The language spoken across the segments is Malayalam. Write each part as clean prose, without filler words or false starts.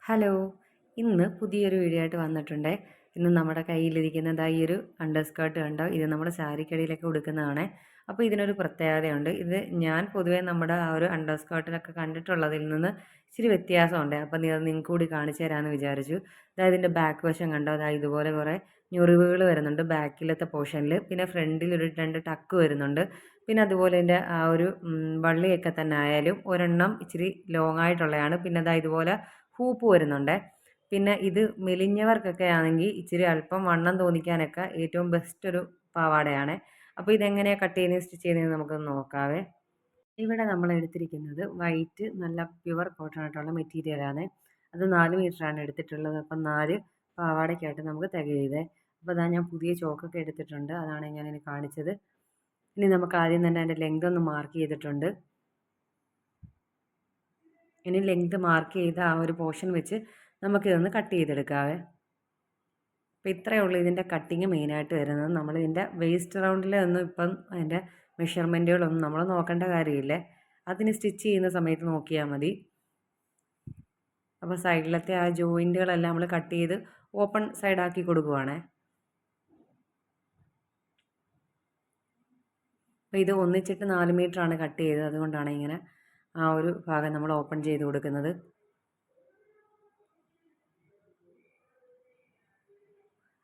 ഹലോ! ഇന്ന് പുതിയൊരു വീഡിയോ ആയിട്ട് വന്നിട്ടുണ്ടേ. ഇന്ന് നമ്മുടെ കയ്യിലിരിക്കുന്ന ഈ ഒരു അണ്ടർ സ്കേർട്ട് കണ്ടോ? ഇത് നമ്മുടെ സാരിക്കടിയിലൊക്കെ ഉടുക്കുന്നതാണേ. അപ്പോൾ ഇതിനൊരു പ്രത്യേകതയുണ്ട്. ഇത് ഞാൻ പൊതുവേ നമ്മുടെ ആ ഒരു അണ്ടർ സ്കേർട്ടിലൊക്കെ കണ്ടിട്ടുള്ളതിൽ നിന്ന് ഇച്ചിരി വ്യത്യാസമുണ്ട്. അപ്പോൾ അത് നിങ്ങൾക്ക് കൂടി കാണിച്ചു തരാമെന്ന് വിചാരിച്ചു. ഇതിൻ്റെ ബാക്ക് വശം കണ്ടോ? ഇതുപോലെ കുറേ ഞൊറിവുകൾ വരുന്നുണ്ട് ബാക്കിലത്തെ പോർഷനിൽ. പിന്നെ ഫ്രണ്ടിൽ ഒരു 2 ടക്ക് വരുന്നുണ്ട്. പിന്നെ അതുപോലെ ഇതിൻ്റെ ആ ഒരു വള്ളിയൊക്കെ തന്നെ ആയാലും ഒരെണ്ണം ഇച്ചിരി ലോങ് ആയിട്ടുള്ളതാണ്. പിന്നെ ഇതുപോലെ ഹൂപ്പ് വരുന്നുണ്ടേ. പിന്നെ ഇത് മെലിഞ്ഞവർക്കൊക്കെ ആണെങ്കിൽ ഇച്ചിരി അല്പം വണ്ണം തോന്നിക്കാനൊക്കെ ഏറ്റവും ബെസ്റ്റ് ഒരു പാവാടയാണ്. അപ്പോൾ ഇതെങ്ങനെയാണ് കട്ട് ചെയ്യുന്നത് സ്റ്റിച്ച് ചെയ്യുന്നതെന്ന് നമുക്കൊന്ന് നോക്കാവേ. ഇവിടെ നമ്മൾ എടുത്തിരിക്കുന്നത് വൈറ്റ് നല്ല പ്യുവർ കോട്ടൺ ആയിട്ടുള്ള മെറ്റീരിയലാണ്. അത് 4 മീറ്ററാണ് എടുത്തിട്ടുള്ളത്. അപ്പം 4 പാവാടയ്ക്കായിട്ട് നമുക്ക് തികയുതേ. അപ്പോൾ ഞാൻ പുതിയ ചോക്കൊക്കെ എടുത്തിട്ടുണ്ട്. അതാണ് ഞാനിനി കാണിച്ചത്. ഇനി നമുക്ക് ആദ്യം തന്നെ അതിൻ്റെ ലെങ്ത് ഒന്ന് മാർക്ക് ചെയ്തിട്ടുണ്ട്. ഇനി ലെങ്ത് മാർക്ക് ചെയ്ത ആ ഒരു പോർഷൻ വെച്ച് നമുക്കിതൊന്ന് കട്ട് ചെയ്തെടുക്കാവേ. അപ്പോൾ ഇത്രയേ ഉള്ളൂ ഇതിൻ്റെ കട്ടിങ് മെയിനായിട്ട് വരുന്നത്. നമ്മളിതിൻ്റെ വേസ്റ്റ് റൗണ്ടിലൊന്നും ഇപ്പം അതിൻ്റെ മെഷർമെൻറ്റുകളൊന്നും നമ്മൾ നോക്കേണ്ട കാര്യമില്ല. അതിന് സ്റ്റിച്ച് ചെയ്യുന്ന സമയത്ത് നോക്കിയാൽ മതി. അപ്പോൾ സൈഡിലത്തെ ആ ജോയിൻറ്റുകളെല്ലാം നമ്മൾ കട്ട് ചെയ്ത് ഓപ്പൺ സൈഡാക്കി കൊടുക്കുവാണേ. അപ്പോൾ ഇത് ഒന്നിച്ചിട്ട് 4 മീറ്ററാണ് കട്ട് ചെയ്തത്. അതുകൊണ്ടാണ് ഇങ്ങനെ ആ ഒരു ഭാഗം നമ്മൾ ഓപ്പൺ ചെയ്ത് കൊടുക്കുന്നത്.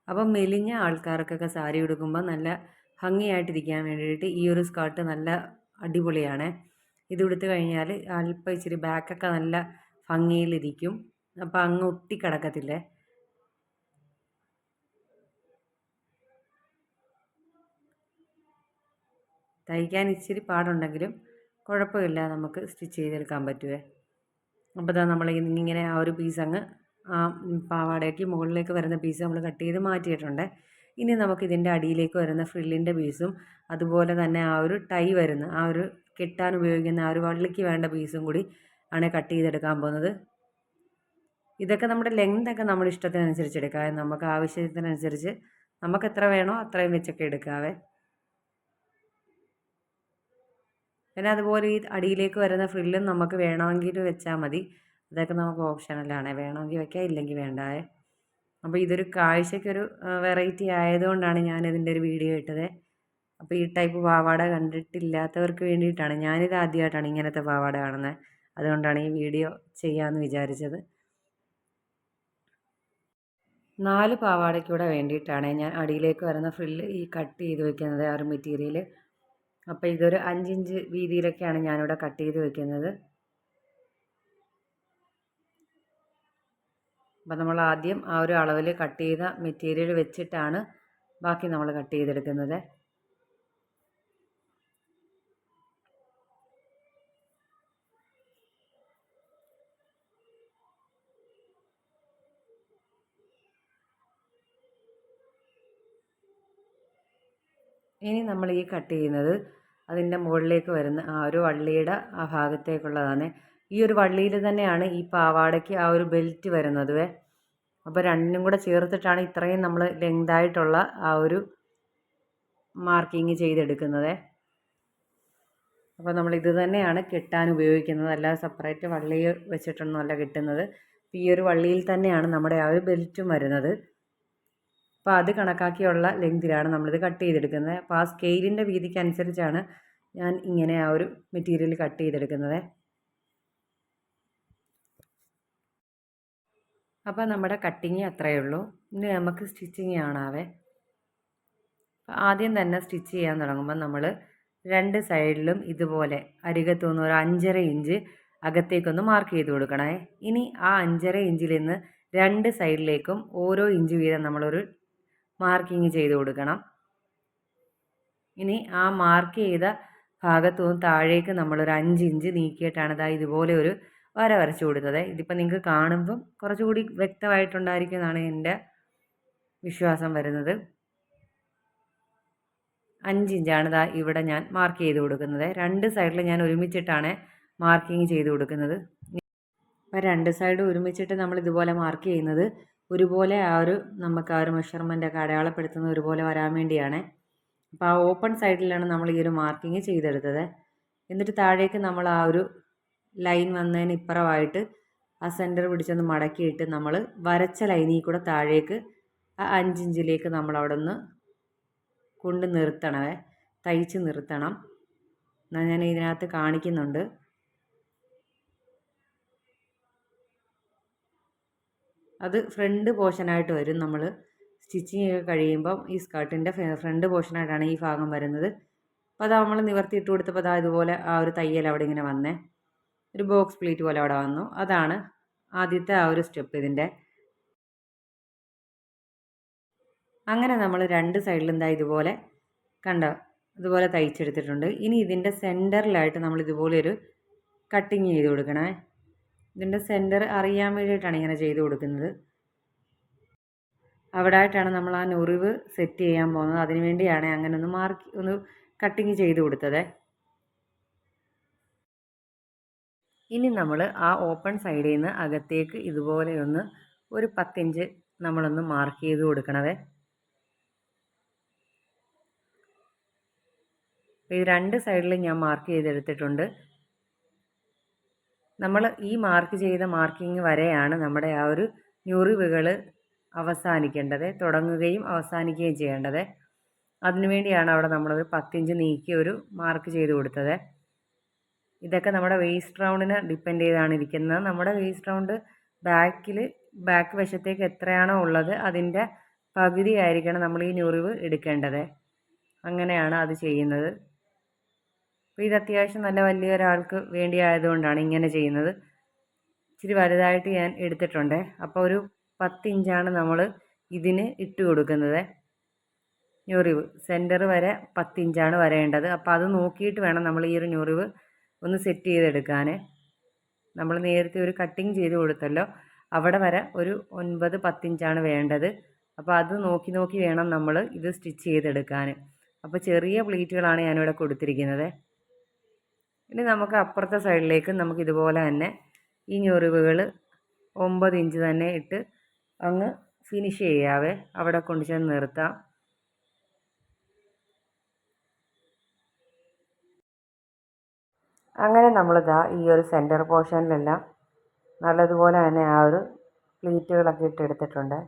അപ്പം മെലിഞ്ഞ ആൾക്കാർക്കൊക്കെ സാരി ഉടുക്കുമ്പോൾ നല്ല ഭംഗിയായിട്ടിരിക്കാൻ വേണ്ടിയിട്ട് ഈ ഒരു സ്കേർട്ട് നല്ല അടിപൊളിയാണ്. ഇത് ഉടുത്ത് കഴിഞ്ഞാൽ അല്പം ഇച്ചിരി ബാക്കൊക്കെ നല്ല ഭംഗിയിലിരിക്കും. അപ്പം അങ്ങ് ഒട്ടിക്കിടക്കത്തില്ലേ. തയ്ക്കാൻ ഇച്ചിരി പാടുണ്ടെങ്കിലും കുഴപ്പമില്ല, നമുക്ക് സ്റ്റിച്ച് ചെയ്തെടുക്കാൻ പറ്റുമേ. അപ്പോൾ നമ്മൾ ഇങ്ങനെ ആ ഒരു പീസ് അങ്ങ് ആ പാവാടയ്ക്ക് മുകളിലേക്ക് വരുന്ന പീസ് നമ്മൾ കട്ട് ചെയ്ത് മാറ്റിയിട്ടുണ്ട്. ഇനി നമുക്ക് ഇതിൻ്റെ അടിയിലേക്ക് വരുന്ന ഫ്രില്ലിൻ്റെ പീസും അതുപോലെ തന്നെ ആ ഒരു ടൈ വരുന്ന ആ ഒരു കെട്ടാൻ ഉപയോഗിക്കുന്ന ആ ഒരു വള്ളിക്ക് വേണ്ട പീസും കൂടി ആണ് കട്ട് ചെയ്തെടുക്കാൻ പോകുന്നത്. ഇതൊക്കെ നമ്മുടെ ലെങ്തൊക്കെ നമ്മുടെ ഇഷ്ടത്തിനനുസരിച്ച് എടുക്കാവേ. നമുക്ക് ആവശ്യത്തിനനുസരിച്ച് നമുക്ക് എത്ര വേണോ അത്രയും വെച്ചൊക്കെ എടുക്കാവേ. പിന്നെ അതുപോലെ ഈ അടിയിലേക്ക് വരുന്ന ഫ്രില്ലും നമുക്ക് വേണമെങ്കിൽ വെച്ചാൽ മതി. അതൊക്കെ നമുക്ക് ഓപ്ഷണലാണ്. വേണമെങ്കിൽ വയ്ക്കാം, ഇല്ലെങ്കിൽ വേണ്ടാവേ. അപ്പോൾ ഇതൊരു കാഴ്ചയ്ക്കൊരു വെറൈറ്റി ആയതുകൊണ്ടാണ് ഞാനിതിൻ്റെ ഒരു വീഡിയോ ഇട്ടത്. അപ്പോൾ ഈ ടൈപ്പ് പാവാട കണ്ടിട്ടില്ലാത്തവർക്ക് വേണ്ടിയിട്ടാണ്. ഞാനിത് ആദ്യമായിട്ടാണ് ഇങ്ങനത്തെ പാവാട കാണുന്നത്. അതുകൊണ്ടാണ് ഈ വീഡിയോ ചെയ്യാമെന്ന് വിചാരിച്ചത്. 4 പാവാടയ്ക്കൂടെ വേണ്ടിയിട്ടാണ് ഞാൻ അടിയിലേക്ക് വരുന്ന ഫ്രില്ല് ഈ കട്ട് ചെയ്ത് വയ്ക്കുന്നത് ആ ഒരു മെറ്റീരിയൽ. അപ്പോൾ ഇതൊരു 5 ഇഞ്ച് വീതിയിലൊക്കെയാണ് ഞാനിവിടെ കട്ട് ചെയ്ത് വയ്ക്കുന്നത്. അപ്പോൾ നമ്മൾ ആദ്യം ആ ഒരു അളവിൽ കട്ട് ചെയ്ത മെറ്റീരിയൽ വെച്ചിട്ടാണ് ബാക്കി നമ്മൾ കട്ട് ചെയ്തെടുക്കുന്നത്. ഇനി നമ്മൾ ഈ കട്ട് ചെയ്യുന്നത് അതിൻ്റെ മുകളിലേക്ക് വരുന്ന ആ ഒരു വള്ളിയുടെ ആ ഭാഗത്തേക്കുള്ളതാണ്. ഈ ഒരു വള്ളിയിൽ തന്നെയാണ് ഈ പാവാടയ്ക്ക് ആ ഒരു ബെൽറ്റ് വരുന്നത്. അപ്പോൾ രണ്ടിനും കൂടെ ചേർത്തിട്ടാണ് ഇത്രയും നമ്മൾ ലെങ്തായിട്ടുള്ള ആ ഒരു മാർക്കിങ് ചെയ്തെടുക്കുന്നത്. അപ്പോൾ നമ്മൾ ഇത് തന്നെയാണ് കെട്ടാൻ ഉപയോഗിക്കുന്നത്. അല്ലാതെ സെപ്പറേറ്റ് വള്ളി വെച്ചിട്ടൊന്നുമല്ല കെട്ടുന്നത്. ഈ ഒരു വള്ളിയിൽ തന്നെയാണ് നമ്മുടെ ആ ഒരു ബെൽറ്റും വരുന്നത്. അപ്പോൾ അത് കണക്കാക്കിയുള്ള ലെങ്തിലാണ് നമ്മളിത് കട്ട് ചെയ്തെടുക്കുന്നത്. അപ്പോൾ ആ സ്കെയിലിൻ്റെ വീതിക്ക് അനുസരിച്ചാണ് ഞാൻ ഇങ്ങനെ ആ ഒരു മെറ്റീരിയൽ കട്ട് ചെയ്തെടുക്കുന്നത്. അപ്പോൾ നമ്മുടെ കട്ടിങ് അത്രയേ ഉള്ളൂ. ഇനി നമുക്ക് സ്റ്റിച്ചിങ് കാണാവേ. ആദ്യം തന്നെ സ്റ്റിച്ച് ചെയ്യാൻ തുടങ്ങുമ്പോൾ നമ്മൾ 2 സൈഡിലും ഇതുപോലെ അരികത്തു നിന്ന് ഒരു 5.5 ഇഞ്ച് അകത്തേക്കൊന്ന് മാർക്ക് ചെയ്ത് കൊടുക്കണേ. ഇനി ആ 5.5 ഇഞ്ചിൽ നിന്ന് 2 സൈഡിലേക്കും ഓരോ ഇഞ്ച് വീതം നമ്മളൊരു മാർക്കിങ് ചെയ്ത് കൊടുക്കണം. ഇനി ആ മാർക്ക് ചെയ്ത ഭാഗത്തു നിന്ന് താഴേക്ക് നമ്മളൊരു 5 ഇഞ്ച് നീക്കിയിട്ടാണ് ഇതുപോലെ ഒരു വര വരച്ച് കൊടുത്തത്. ഇതിപ്പോൾ നിങ്ങൾക്ക് കാണുമ്പം കുറച്ചുകൂടി വ്യക്തമായിട്ടുണ്ടായിരിക്കും എന്നാണ് എൻ്റെ വിശ്വാസം വരുന്നത്. 5 ഇഞ്ചാണ് ഇവിടെ ഞാൻ മാർക്ക് ചെയ്ത് കൊടുക്കുന്നത്. 2 സൈഡിൽ ഞാൻ ഒരുമിച്ചിട്ടാണ് മാർക്കിങ് ചെയ്ത് കൊടുക്കുന്നത്. അപ്പോൾ 2 സൈഡ് ഒരുമിച്ചിട്ട് നമ്മൾ ഇതുപോലെ മാർക്ക് ചെയ്യുന്നത് ഒരുപോലെ നമുക്ക് ആ ഒരു മെഷർമെൻ്റൊക്കെ അടയാളപ്പെടുത്തുന്ന ഒരുപോലെ വരാൻ വേണ്ടിയാണ്. അപ്പോൾ ആ ഓപ്പൺ സൈഡിലാണ് നമ്മൾ ഈ ഒരു മാർക്കിങ് ചെയ്തെടുത്തത്. എന്നിട്ട് താഴേക്ക് നമ്മൾ ആ ഒരു ലൈൻ വന്നതിന് ഇപ്പുറമായിട്ട് ആ സെൻറ്റർ പിടിച്ചൊന്ന് മടക്കിയിട്ട് നമ്മൾ വരച്ച ലൈനിൽ കൂടെ താഴേക്ക് ആ 5 ഇഞ്ചിലേക്ക് നമ്മൾ അവിടെ നിന്ന് കൊണ്ട് നിർത്തണമേ, തയ്ച്ച് നിർത്തണം. എന്നാൽ ഞാൻ ഇതിനകത്ത് കാണിക്കുന്നുണ്ട്. അത് ഫ്രണ്ട് പോർഷനായിട്ട് വരും. നമ്മൾ സ്റ്റിച്ചിങ് ഒക്കെ കഴിയുമ്പം ഈ സ്കർട്ടിൻ്റെ ഫ്രണ്ട് പോർഷനായിട്ടാണ് ഈ ഭാഗം വരുന്നത്. അപ്പോൾ അത് നമ്മൾ നിവർത്തിയിട്ട് കൊടുത്തപ്പോൾ അതാ ഇതുപോലെ ആ ഒരു തയ്യൽ അവിടെ ഇങ്ങനെ വന്നേ, ഒരു ബോക്സ് പ്ലീറ്റ് പോലെ അവിടെ വന്നു. അതാണ് ആദ്യത്തെ ആ ഒരു സ്റ്റെപ്പ് ഇതിൻ്റെ. അങ്ങനെ നമ്മൾ 2 സൈഡിലും എന്താ ഇതുപോലെ കണ്ടോ, ഇതുപോലെ തയ്ച്ചെടുത്തിട്ടുണ്ട്. ഇനി ഇതിൻ്റെ സെൻറ്ററിലായിട്ട് നമ്മൾ ഇതുപോലെ ഒരു കട്ടിങ് ചെയ്ത് കൊടുക്കണേ. ഇതിൻ്റെ സെൻറ്റർ അറിയാൻ വേണ്ടിയിട്ടാണ് ഇങ്ങനെ ചെയ്ത് കൊടുക്കുന്നത്. അവിടെ ആയിട്ടാണ് നമ്മൾ ആ ഞൊറിവ് സെറ്റ് ചെയ്യാൻ പോകുന്നത്. അതിന് വേണ്ടിയാണ് അങ്ങനെ ഒന്ന് കട്ടിങ് ചെയ്ത് കൊടുത്തത്. ഇനി നമ്മൾ ആ ഓപ്പൺ സൈഡിൽ നിന്ന് അകത്തേക്ക് ഇതുപോലെ ഒരു 10 ഇഞ്ച് നമ്മളൊന്ന് മാർക്ക് ചെയ്ത് കൊടുക്കണവേ. ഇത് 2 സൈഡിലും ഞാൻ മാർക്ക് ചെയ്തെടുത്തിട്ടുണ്ട്. നമ്മൾ ഈ മാർക്ക് ചെയ്ത മാർക്കിങ് വരെയാണ് നമ്മുടെ ആ ഒരു ഞൊറിവുകൾ അവസാനിക്കേണ്ടത്, തുടങ്ങുകയും അവസാനിക്കുകയും ചെയ്യേണ്ടത്. അതിനുവേണ്ടിയാണ് അവിടെ നമ്മളൊരു 10 ഇഞ്ച് നീക്കി ഒരു മാർക്ക് ചെയ്ത് കൊടുത്തത്. ഇതൊക്കെ നമ്മുടെ വേസ്റ്റ് റൗണ്ടിനെ ഡിപ്പെൻഡ് ചെയ്താണ് ഇരിക്കുന്നത്. നമ്മുടെ വേസ്റ്റ് റൗണ്ട് ബാക്ക് വശത്തേക്ക് എത്രയാണോ ഉള്ളത് അതിൻ്റെ പകുതി ആയിരിക്കണം നമ്മൾ ഈ ഞൊറിവ് എടുക്കേണ്ടത്. അങ്ങനെയാണ് അത് ചെയ്യുന്നത്. അപ്പോൾ ഇത് അത്യാവശ്യം നല്ല വലിയ ഒരാൾക്ക് വേണ്ടി ആയതുകൊണ്ടാണ് ഇങ്ങനെ ചെയ്യുന്നത്. ഇച്ചിരി വലുതായിട്ട് ഞാൻ എടുത്തിട്ടുണ്ട്. അപ്പോൾ ഒരു 10 ഇഞ്ചാണ് നമ്മൾ ഇതിന് ഇട്ട് കൊടുക്കുന്നത്. ഞൊറിവ് സെൻറ്റർ വരെ 10 ഇഞ്ചാണ് വരേണ്ടത്. അപ്പോൾ അത് നോക്കിയിട്ട് വേണം നമ്മൾ ഈ ഒരു ഞൊറിവ് ഒന്ന് സെറ്റ് ചെയ്തെടുക്കാൻ. നമ്മൾ നേരത്തെ ഒരു കട്ടിങ് ചെയ്ത് കൊടുത്തല്ലോ, അവിടെ വരെ ഒരു 9-10 ഇഞ്ചാണ് വേണ്ടത്. അപ്പോൾ അത് നോക്കി വേണം നമ്മൾ ഇത് സ്റ്റിച്ച് ചെയ്തെടുക്കാൻ. അപ്പോൾ ചെറിയ പ്ലീറ്റുകളാണ് ഞാനിവിടെ കൊടുത്തിരിക്കുന്നത്. ഇനി നമുക്ക് അപ്പുറത്തെ സൈഡിലേക്ക് നമുക്ക് ഇതുപോലെ തന്നെ ഈ ഞൊറിവുകൾ 9 ഇഞ്ച് തന്നെ ഇട്ട് അങ്ങ് ഫിനിഷ് ചെയ്യാവേ. അവിടെ കൊണ്ട് ചെന്ന് നിർത്താം. അങ്ങനെ നമ്മളിതാ ഈ ഒരു സെൻറ്റർ പോർഷനിലെല്ലാം നല്ലതുപോലെ തന്നെ ആ ഒരു പ്ലീറ്റുകളൊക്കെ ഇട്ടെടുത്തിട്ടുണ്ട്.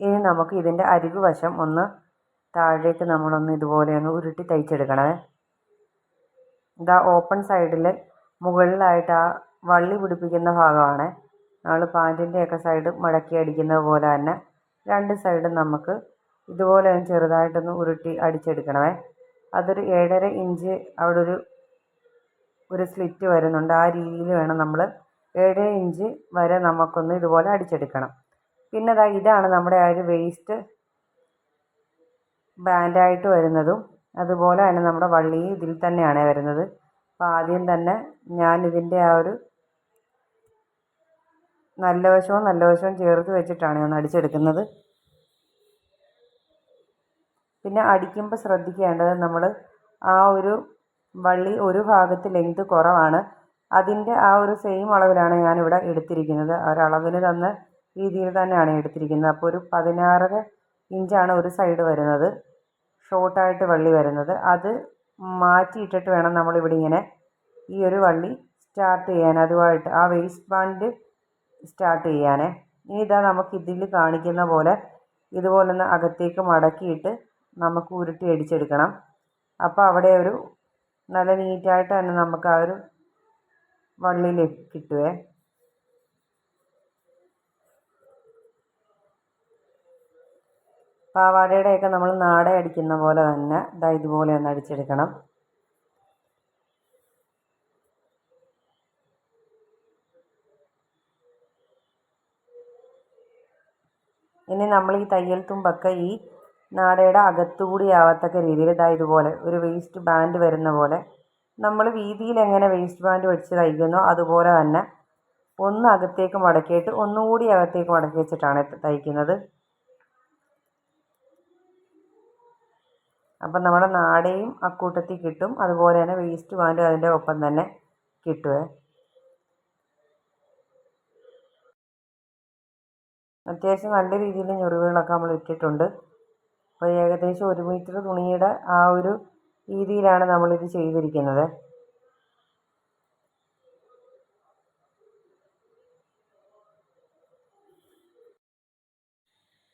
ഇനി നമുക്ക് ഇതിൻ്റെ അരികു വശം ഒന്ന് താഴേക്ക് നമ്മളൊന്ന് ഇതുപോലെ ഒന്ന് ഉരുട്ടി തയ്ച്ചെടുക്കണേ. ഇതാ ഓപ്പൺ സൈഡിൽ മുകളിലായിട്ട് ആ വള്ളി പിടിപ്പിക്കുന്ന ഭാഗമാണ്. നമ്മൾ പാൻറ്റിൻ്റെയൊക്കെ സൈഡ് മടക്കി അടിക്കുന്നത് പോലെ തന്നെ 2 സൈഡും നമുക്ക് ഇതുപോലെ ചെറുതായിട്ടൊന്ന് ഉരുട്ടി അടിച്ചെടുക്കണമേ. അതൊരു 7.5 ഇഞ്ച് അവിടെ ഒരു സ്ലിറ്റ് വരുന്നുണ്ട്. ആ രീതിയിൽ വേണം നമ്മൾ 7 ഇഞ്ച് വരെ നമുക്കൊന്ന് ഇതുപോലെ അടിച്ചെടുക്കണം. പിന്നെ ഇതാണ് നമ്മുടെ ആ ഒരു വേസ്റ്റ് ബാൻഡായിട്ട് വരുന്നതും അതുപോലെ തന്നെ നമ്മുടെ വള്ളി ഇതിൽ തന്നെയാണ് വരുന്നത്. അപ്പോൾ ആദ്യം തന്നെ ഞാൻ ഇതിൻ്റെ ആ ഒരു നല്ല വശവും ചേർത്ത് വെച്ചിട്ടാണ് ഒന്ന് അടിച്ചെടുക്കുന്നത്. പിന്നെ അടിക്കുമ്പോൾ ശ്രദ്ധിക്കേണ്ടത് നമ്മൾ ആ ഒരു വള്ളി ഒരു ഭാഗത്ത് ലെങ്ത് കുറവാണ്. അതിൻ്റെ ആ ഒരു സെയിം അളവിലാണ് ഞാനിവിടെ എടുത്തിരിക്കുന്നത്. ഒരളവിന് തന്ന രീതിയിൽ തന്നെയാണ് എടുത്തിരിക്കുന്നത്. അപ്പോൾ ഒരു 16 ഇഞ്ചാണ് ഒരു സൈഡ് വരുന്നത്, ഷോർട്ടായിട്ട് വള്ളി വരുന്നത്. അത് മാറ്റിയിട്ടിട്ട് വേണം നമ്മളിവിടെ ഇങ്ങനെ ഈ ഒരു വള്ളി സ്റ്റാർട്ട് ചെയ്യാൻ, അതുമായിട്ട് ആ വേസ്റ്റ് ബാൻഡ് സ്റ്റാർട്ട് ചെയ്യാൻ. ഇനി ഇതാ നമുക്ക് ഇതിൽ കാണിക്കുന്ന പോലെ ഇതുപോലൊന്ന് അകത്തേക്ക് മടക്കിയിട്ട് നമുക്ക് ഉരുട്ടി അടിച്ചെടുക്കണം. അപ്പോൾ അവിടെ ഒരു നല്ല നീറ്റായിട്ട് തന്നെ നമുക്ക് ആ ഒരു വള്ളിയിൽ കിട്ടുവേ. പാവാടയുടെയൊക്കെ നമ്മൾ നാട അടിക്കുന്ന പോലെ തന്നെ ഇതുപോലെ ഒന്ന് അടിച്ചെടുക്കണം. ഇനി നമ്മൾ ഈ തയ്യൽ തുമ്പൊക്കെ ഈ നാടയുടെ അകത്തുകൂടി ആവത്തക്ക രീതിയിൽ ഇതുപോലെ ഒരു വേസ്റ്റ് ബാൻഡ് വരുന്ന പോലെ നമ്മൾ വീതിയിൽ എങ്ങനെ വേസ്റ്റ് ബാൻഡ് വെച്ച് തയ്ക്കുന്നോ അതുപോലെ തന്നെ ഒന്ന് അകത്തേക്ക് മടക്കിയിട്ട് ഒന്നുകൂടി അകത്തേക്ക് മടക്കി വെച്ചിട്ടാണ് തയ്ക്കുന്നത്. അപ്പം നമ്മുടെ നാടയും അക്കൂട്ടത്തിൽ കിട്ടും, അതുപോലെ തന്നെ വേസ്റ്റ് ബാൻഡും അതിൻ്റെ ഒപ്പം തന്നെ കിട്ടുവേ. അത്യാവശ്യം നല്ല രീതിയിൽ ഞൊറിവുകളൊക്കെ നമ്മൾ ഇട്ടിട്ടുണ്ട്. അപ്പോൾ ഏകദേശം 1 മീറ്റർ തുണിയുടെ ആ ഒരു രീതിയിലാണ് നമ്മളിത് ചെയ്തിരിക്കുന്നത്.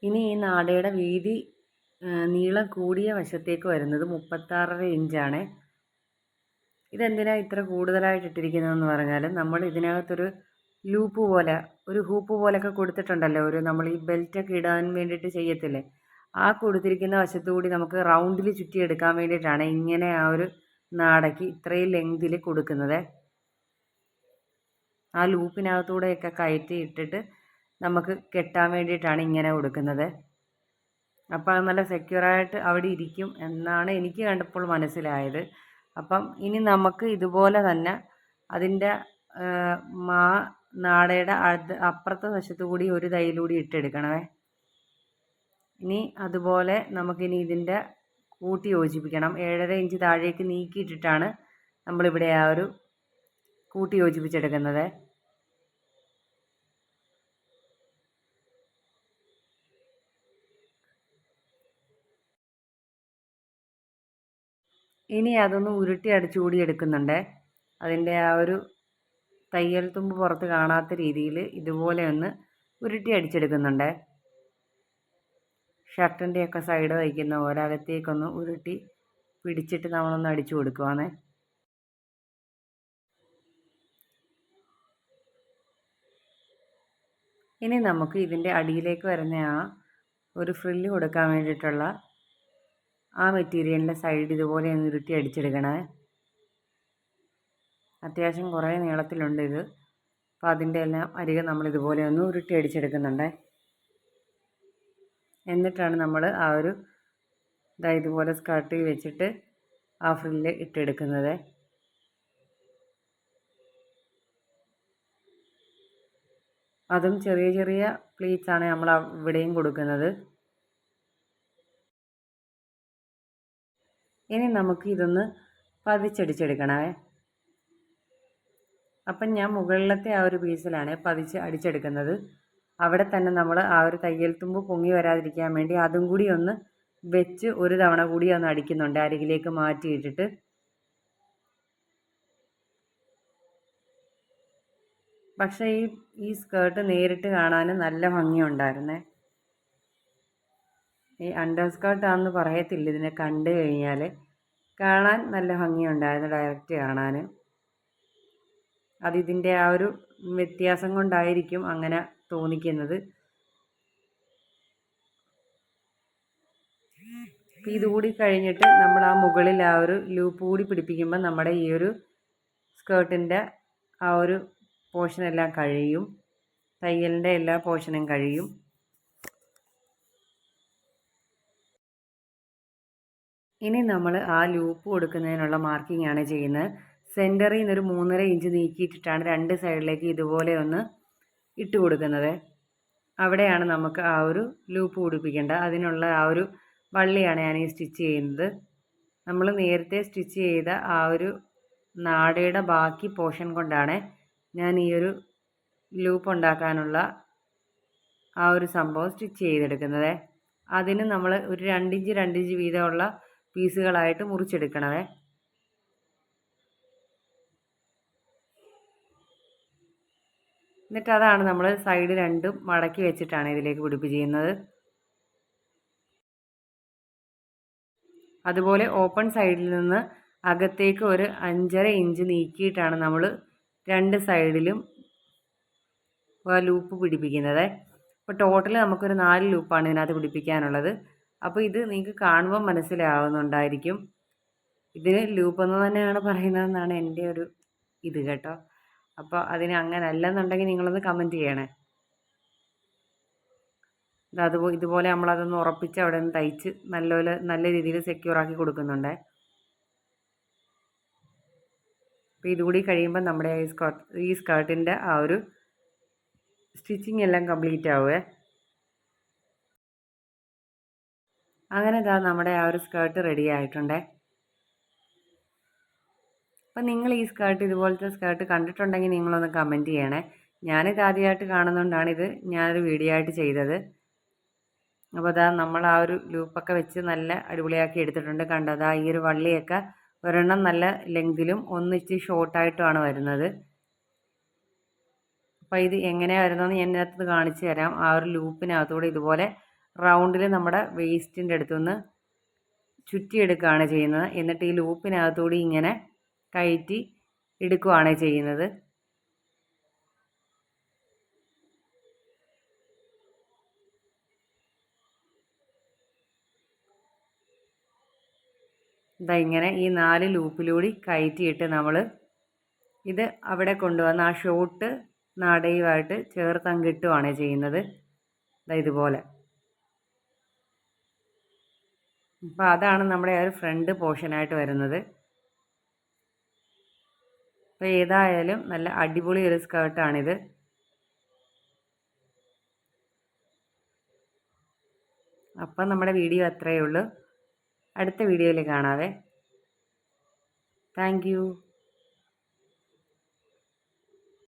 ഇനി ഈ നാടയുടെ വീതി നീളം കൂടിയ വശത്തേക്ക് വരുന്നത് 36.5 ഇഞ്ചാണ്. ഇതെന്തിനാണ് ഇത്ര കൂടുതലായിട്ട് ഇട്ടിരിക്കുന്നതെന്ന് പറഞ്ഞാൽ, നമ്മൾ ഇതിനകത്തൊരു ലൂപ്പ് പോലെ, ഒരു ഹൂപ്പ് പോലെയൊക്കെ കൊടുത്തിട്ടുണ്ടല്ലോ, നമ്മൾ ഈ ബെൽറ്റൊക്കെ ഇടാൻ വേണ്ടിയിട്ട് ചെയ്യത്തില്ലേ, ആ കൊടുത്തിരിക്കുന്ന വശത്തുകൂടി നമുക്ക് റൗണ്ടിൽ ചുറ്റിയെടുക്കാൻ വേണ്ടിയിട്ടാണ് ഇങ്ങനെ ആ ഒരു നാടയ്ക്ക് ഇത്രയും ലെങ്തിൽ കൊടുക്കുന്നത്. ആ ലൂപ്പിനകത്തൂടെയൊക്കെ കയറ്റി ഇട്ടിട്ട് നമുക്ക് കെട്ടാൻ വേണ്ടിയിട്ടാണ് ഇങ്ങനെ കൊടുക്കുന്നത്. അപ്പോൾ അത് നല്ല സെക്യൂറായിട്ട് അവിടെ ഇരിക്കും എന്നാണ് എനിക്ക് കണ്ടപ്പോൾ മനസ്സിലായത്. അപ്പം ഇനി നമുക്ക് ഇതുപോലെ തന്നെ അതിൻ്റെ നാടയുടെ അപ്പുറത്തെ വശത്തു കൂടി ഒരു തയ്യൽ ഇട്ടെടുക്കണമേ. ഇനി അതുപോലെ നമുക്കിനി ഇതിൻ്റെ കൂട്ടി യോജിപ്പിക്കണം. 7.5 ഇഞ്ച് താഴേക്ക് നീക്കിയിട്ടിട്ടാണ് നമ്മളിവിടെ ആ ഒരു കൂട്ടി യോജിപ്പിച്ചെടുക്കുന്നത്. ഇനി അതൊന്ന് ഉരുട്ടി അടിച്ചുകൂടി എടുക്കുന്നുണ്ട്. അതിൻ്റെ ആ ഒരു തയ്യൽ തുമ്പ് പുറത്ത് കാണാത്ത രീതിയിൽ ഇതുപോലെ ഒന്ന് ഉരുട്ടി അടിച്ചെടുക്കുന്നുണ്ട്. ഷർട്ടിൻ്റെയൊക്കെ സൈഡ് തയ്ക്കുന്ന പോലെ അകത്തേക്കൊന്ന് ഉരുട്ടി പിടിച്ചിട്ട് നമ്മളൊന്ന് അടിച്ചു കൊടുക്കുവാണേ. ഇനി നമുക്ക് ഇതിൻ്റെ അടിയിലേക്ക് വരുന്ന ആ ഒരു ഫ്രില്ല് കൊടുക്കാൻ വേണ്ടിയിട്ടുള്ള ആ മെറ്റീരിയലിൻ്റെ സൈഡ് ഇതുപോലെ ഒന്ന് ഉരുട്ടി അടിച്ചെടുക്കണേ. അത്യാവശ്യം കുറേ നീളത്തിലുണ്ട് ഇത്. അപ്പോൾ അതിൻ്റെ എല്ലാം അരികെ നമ്മൾ ഇതുപോലെ ഒന്ന് ഉരുട്ടി അടിച്ചെടുക്കുന്നുണ്ട്. എന്നിട്ടാണ് നമ്മൾ ആ ഒരു ഇതുപോലെ സ്കർട്ടിൽ വെച്ചിട്ട് ആ ഫ്രില്ല് ഇട്ടെടുക്കുന്നത്. അതും ചെറിയ ചെറിയ പ്ലീറ്റ്സാണ് നമ്മൾ ഇവിടെയും കൊടുക്കുന്നത്. ഇനി നമുക്ക് ഇതൊന്ന് പതിച്ചടിച്ചെടുക്കണമേ. അപ്പം ഞാൻ മുകളിലത്തെ ആ ഒരു പീസിലാണ് പതിച്ച് അടിച്ചെടുക്കുന്നത്. അവിടെ തന്നെ നമ്മൾ ആ ഒരു തയ്യൽ തുമ്പ് പൊങ്ങി വരാതിരിക്കാൻ വേണ്ടി അതും കൂടി ഒന്ന് വെച്ച് ഒരു തവണ കൂടി ഒന്ന് അടിക്കുന്നുണ്ട്, അരികിലേക്ക് മാറ്റിയിട്ടിട്ട്. പക്ഷേ ഈ സ്കേർട്ട് നേരിട്ട് കാണാൻ നല്ല ഭംഗിയുണ്ടായിരുന്നേ. ഈ അണ്ടർ സ്കേർട്ടാണെന്ന് പറയത്തില്ല, ഇതിനെ കണ്ടു കഴിഞ്ഞാൽ കാണാൻ നല്ല ഭംഗിയുണ്ടായിരുന്നു ഡയറക്റ്റ് കാണാൻ. അതിതിൻ്റെ ആ ഒരു വ്യത്യാസം കൊണ്ടായിരിക്കും അങ്ങനെ തോന്നിക്കുന്നത്. ഇതുകൂടി കഴിഞ്ഞിട്ട് നമ്മൾ ആ മുകളിൽ ആ ഒരു ലൂപ്പ് കൂടി പിടിപ്പിക്കുമ്പോൾ നമ്മുടെ ഈ ഒരു സ്കേർട്ടിൻ്റെ ആ ഒരു പോർഷനെല്ലാം കഴിയും, തയ്യലിൻ്റെ എല്ലാ പോർഷനും കഴിയും. ഇനി നമ്മൾ ആ ലൂപ്പ് കൊടുക്കുന്നതിനുള്ള മാർക്കിംഗ് ആണ് ചെയ്യുന്നത്. സെൻറ്ററിൽ നിന്നൊരു 3.5 ഇഞ്ച് നീക്കിയിട്ടിട്ടാണ് രണ്ട് സൈഡിലേക്ക് ഇതുപോലെ ഒന്ന് ഇട്ട് കൊടുക്കുന്നത്. അവിടെയാണ് നമുക്ക് ആ ഒരു ലൂപ്പ് പിടിപ്പിക്കേണ്ടത്. അതിനുള്ള ആ ഒരു വള്ളിയാണ് ഞാൻ ഈ സ്റ്റിച്ച് ചെയ്യുന്നത്. നമ്മൾ നേരത്തെ സ്റ്റിച്ച് ചെയ്ത ആ ഒരു നാടയുടെ ബാക്കി പോർഷൻ കൊണ്ടാണ് ഞാൻ ഈ ഒരു ലൂപ്പ് ഉണ്ടാക്കാനുള്ള ആ ഒരു സംഭവം സ്റ്റിച്ച് ചെയ്തെടുക്കുന്നത്. അതിന് നമ്മൾ ഒരു 2 ഇഞ്ച് 2 ഇഞ്ച് വീതമുള്ള പീസുകളായിട്ട് മുറിച്ചെടുക്കണമേ. എന്നിട്ട് അതാണ് നമ്മൾ സൈഡ് രണ്ടും മടക്കി വെച്ചിട്ടാണ് ഇതിലേക്ക് പിടിപ്പ് ചെയ്യുന്നത്. അതുപോലെ ഓപ്പൺ സൈഡിൽ നിന്ന് അകത്തേക്ക് ഒരു 5.5 ഇഞ്ച് നീക്കിയിട്ടാണ് നമ്മൾ രണ്ട് സൈഡിലും ലൂപ്പ് പിടിപ്പിക്കുന്നത്. അപ്പോൾ ടോട്ടൽ നമുക്കൊരു 4 ലൂപ്പാണ് ഇതിനകത്ത് പിടിപ്പിക്കാനുള്ളത്. അപ്പോൾ ഇത് നിങ്ങൾക്ക് കാണുമ്പോൾ മനസ്സിലാവുന്നുണ്ടായിരിക്കും. ഇതിന് ലൂപ്പ് എന്ന് തന്നെയാണ് പറയുന്നതെന്നാണ് എൻ്റെ ഒരു ഇത് കേട്ടോ. അപ്പോൾ അതിന് അങ്ങനെ അല്ലെന്നുണ്ടെങ്കിൽ നിങ്ങളൊന്ന് കമൻറ്റ് ചെയ്യണേ. ഇതുപോലെ നമ്മളതൊന്ന് ഉറപ്പിച്ച് അവിടെ നിന്ന് തയ്ച്ച് നല്ല രീതിയിൽ സെക്യൂറാക്കി കൊടുക്കുന്നുണ്ട്. അപ്പോൾ ഇതുകൂടി കഴിയുമ്പോൾ നമ്മുടെ ഈ സ്കേർട്ടിൻ്റെ ആ ഒരു സ്റ്റിച്ചിങ് എല്ലാം കംപ്ലീറ്റ് ആവുമേ. അങ്ങനെ നമ്മുടെ ആ ഒരു സ്കേർട്ട് റെഡി ആയിട്ടുണ്ട്. അപ്പം നിങ്ങൾ ഈ സ്കേർട്ട് ഇതുപോലത്തെ സ്കേർട്ട് കണ്ടിട്ടുണ്ടെങ്കിൽ നിങ്ങളൊന്ന് കമൻറ്റ് ചെയ്യണേ. ഞാനിത് ആദ്യമായിട്ട് കാണുന്നതുകൊണ്ടാണ് ഞാനൊരു വീഡിയോ ആയിട്ട് ചെയ്തത്. അപ്പോൾ നമ്മൾ ആ ഒരു ലൂപ്പൊക്കെ വെച്ച് നല്ല അടിപൊളിയാക്കി എടുത്തിട്ടുണ്ട്. കണ്ടോ, ഈ ഒരു വള്ളിയൊക്കെ ഒരെണ്ണം നല്ല ലെങ്തിലും ഒന്നിച്ച് ഷോർട്ടായിട്ടുമാണ് വരുന്നത്. അപ്പോൾ ഇത് എങ്ങനെയാണ് വരുന്നതെന്ന് ഞാൻ ഇതിനകത്ത് കാണിച്ചു തരാം. ആ ഒരു ലൂപ്പിനകത്തൂടെ ഇതുപോലെ റൗണ്ടിൽ നമ്മുടെ വേസ്റ്റിൻ്റെ അടുത്തുനിന്ന് ചുറ്റിയെടുക്കുകയാണ് ചെയ്യുന്നത്. എന്നിട്ട് ഈ ലൂപ്പിനകത്തുകൂടി ഇങ്ങനെ കയറ്റി എടുക്കുകയാണ് ചെയ്യുന്നത്. ഇങ്ങനെ ഈ 4 ലൂപ്പിലൂടെ കയറ്റിയിട്ട് നമ്മൾ ഇത് അവിടെ കൊണ്ടുവന്ന് ആ ഷോട്ട് നാടയുമായിട്ട് ചേർത്ത് കിട്ടുകയാണ് ചെയ്യുന്നത്. ഇതുപോലെ. അപ്പോൾ അതാണ് നമ്മുടെ ആ ഒരു ഫ്രണ്ട് പോർഷനായിട്ട് വരുന്നത്. അപ്പോൾ ഏതായാലും നല്ല അടിപൊളി ഒരു സ്കേർട്ടാണിത്. അപ്പം നമ്മുടെ വീഡിയോ അത്രയേ ഉള്ളൂ. അടുത്ത വീഡിയോയിൽ കാണാവേ. Thank you.